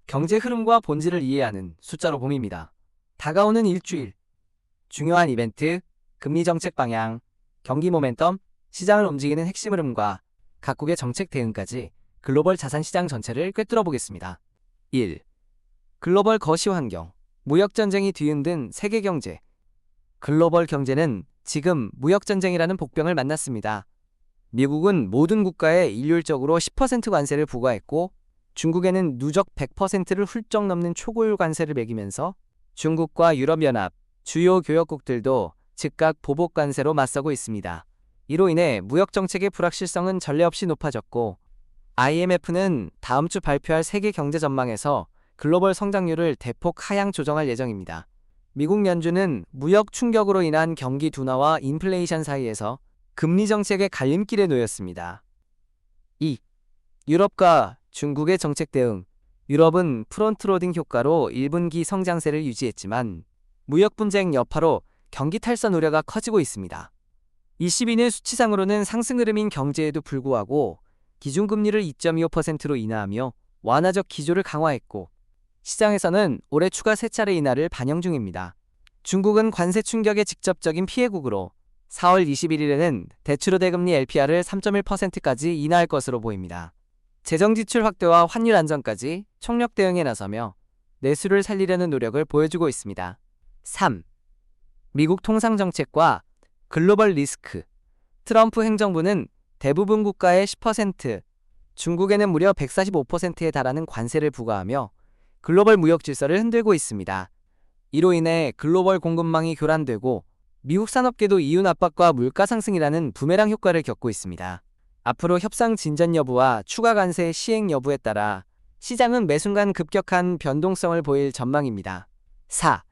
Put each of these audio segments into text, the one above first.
경제 흐름과 본질을 이해하는 숫자로 봄입니다. 다가오는 일주일, 중요한 이벤트, 금리 정책 방향, 경기 모멘텀, 시장을 움직이는 핵심 흐름과 각국의 정책 대응까지 글로벌 자산 시장 전체를 꿰뚫어 보겠습니다. 1. 글로벌 거시 환경, 무역 전쟁이 뒤흔든 세계 경제. 글로벌 경제는 지금 무역 전쟁이라는 복병을 만났습니다. 미국은 모든 국가에 일률적으로 10% 관세를 부과했고 중국에는 누적 100%를 훌쩍 넘는 초고율 관세를 매기면서 중국과 유럽연합, 주요 교역국들도 즉각 보복 관세로 맞서고 있습니다. 이로 인해 무역 정책의 불확실성은 전례 없이 높아졌고 IMF는 다음 주 발표할 세계 경제 전망에서 글로벌 성장률을 대폭 하향 조정할 예정입니다. 미국 연준은 무역 충격으로 인한 경기 둔화와 인플레이션 사이에서 금리 정책의 갈림길에 놓였습니다. 2. 유럽과 중국의 정책 대응. 유럽은 프론트로딩 효과로 1분기 성장세를 유지했지만 무역 분쟁 여파로 경기 탈선 우려가 커지고 있습니다. 22년 수치상으로는 상승 흐름인 경제에도 불구하고 기준금리를 2.25%로 인하하며 완화적 기조를 강화했고 시장에서는 올해 추가 세 차례 인하를 반영 중입니다. 중국은 관세 충격의 직접적인 피해국으로 4월 21일에는 대출우대금리 LPR을 3.1%까지 인하할 것으로 보입니다. 재정지출 확대와 환율 안정까지 총력 대응에 나서며 내수를 살리려는 노력을 보여주고 있습니다. 3. 미국 통상정책과 글로벌 리스크. 트럼프 행정부는 대부분 국가에 10%, 중국에는 무려 145%에 달하는 관세를 부과하며 글로벌 무역 질서를 흔들고 있습니다. 이로 인해 글로벌 공급망이 교란되고 미국 산업계도 이윤 압박과 물가 상승이라는 부메랑 효과를 겪고 있습니다. 앞으로 협상 진전 여부와 추가 관세 시행 여부에 따라 시장은 매 순간 급격한 변동성을 보일 전망입니다. 4.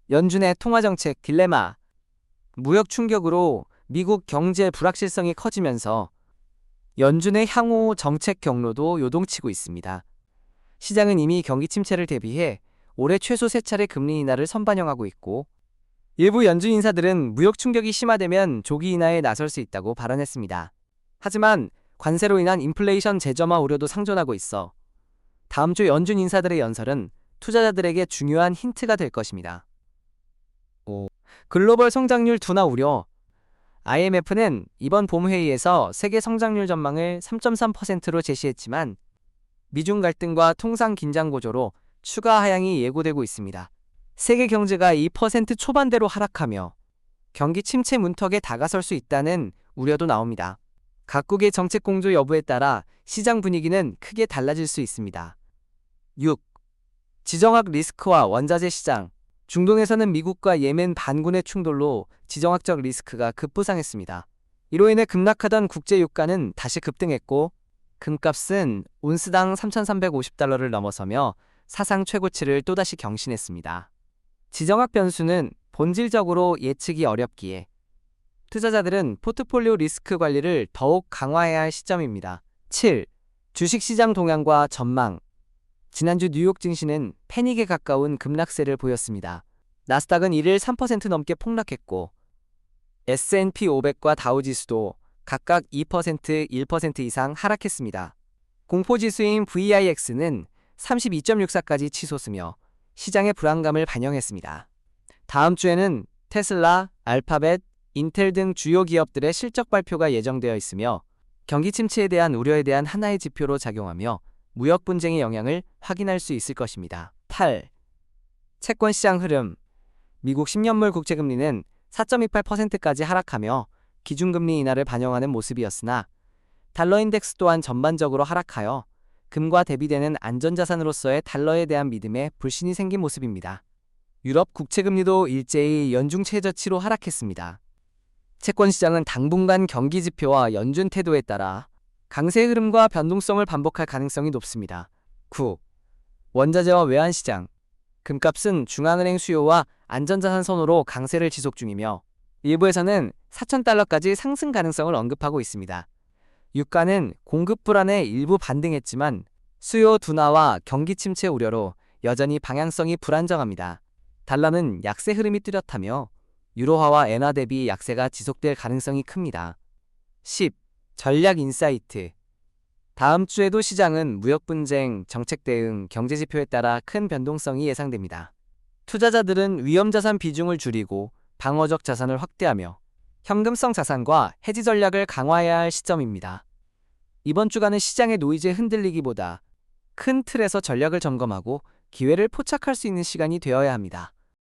연준의 통화정책 딜레마. 무역 충격으로 미국 경제 불확실성이 커지면서 연준의 향후 정책 경로도 요동치고 있습니다. 시장은 이미 경기 침체를 대비해 올해 최소 3차례 금리 인하를 선반영하고 있고 일부 연준 인사들은 무역 충격이 심화되면 조기 인하에 나설 수 있다고 발언했습니다. 하지만 관세로 인한 인플레이션 재점화 우려도 상존하고 있어 다음 주 연준 인사들의 연설은 투자자들에게 중요한 힌트가 될 것입니다. 5. 글로벌 성장률 둔화 우려. IMF는 이번 봄 회의에서 세계 성장률 전망을 3.3%로 제시했지만 미중 갈등과 통상 긴장 고조로 추가 하향이 예고되고 있습니다. 세계 경제가 2% 초반대로 하락하며 경기 침체 문턱에 다가설 수 있다는 우려도 나옵니다. 각국의 정책 공조 여부에 따라 시장 분위기는 크게 달라질 수 있습니다. 6. 지정학 리스크와 원자재 시장. 중동에서는 미국과 예멘 반군의 충돌로 지정학적 리스크가 급부상했습니다. 이로 인해 급락하던 국제 유가는 다시 급등했고 금값은 온스당 3,350달러를 넘어서며 사상 최고치를 또다시 경신했습니다. 지정학 변수는 본질적으로 예측이 어렵기에 투자자들은 포트폴리오 리스크 관리를 더욱 강화해야 할 시점입니다. 7. 주식시장 동향과 전망. 지난주 뉴욕 증시는 패닉에 가까운 급락세를 보였습니다. 나스닥은 이를 3% 넘게 폭락했고 S&P 500과 다우지수도 각각 2%, 1% 이상 하락했습니다. 공포지수인 VIX는 32.64까지 치솟으며 시장의 불안감을 반영했습니다. 다음 주에는 테슬라, 알파벳, 인텔 등 주요 기업들의 실적 발표가 예정되어 있으며 경기 침체에 대한 우려에 대한 하나의 지표로 작용하며 무역 분쟁의 영향을 확인할 수 있을 것입니다. 8. 채권시장 흐름. 미국 10년물 국채금리는 4.28%까지 하락하며 기준금리 인하를 반영하는 모습이었으나 달러인덱스 또한 전반적으로 하락하여 금과 대비되는 안전자산으로서의 달러에 대한 믿음에 불신이 생긴 모습입니다. 유럽 국채금리도 일제히 연중 최저치로 하락했습니다. 채권시장은 당분간 경기지표와 연준 태도에 따라 강세 흐름과 변동성을 반복할 가능성이 높습니다. 9. 원자재와 외환시장. 금값은 중앙은행 수요와 안전자산 선호로 강세를 지속 중이며 일부에서는 4,000달러까지 상승 가능성을 언급하고 있습니다. 유가는 공급 불안에 일부 반등했지만 수요 둔화와 경기 침체 우려로 여전히 방향성이 불안정합니다. 달러는 약세 흐름이 뚜렷하며 유로화와 엔화 대비 약세가 지속될 가능성이 큽니다. 10. 전략 인사이트. 다음 주에도 시장은 무역 분쟁, 정책 대응, 경제 지표에 따라 큰 변동성이 예상됩니다. 투자자들은 위험 자산 비중을 줄이고 방어적 자산을 확대하며 현금성 자산과 해지 전략을 강화해야 할 시점입니다. 이번 주간은 시장의 노이즈에 흔들리기보다 큰 틀에서 전략을 점검하고 기회를 포착할 수 있는 시간이 되어야 합니다.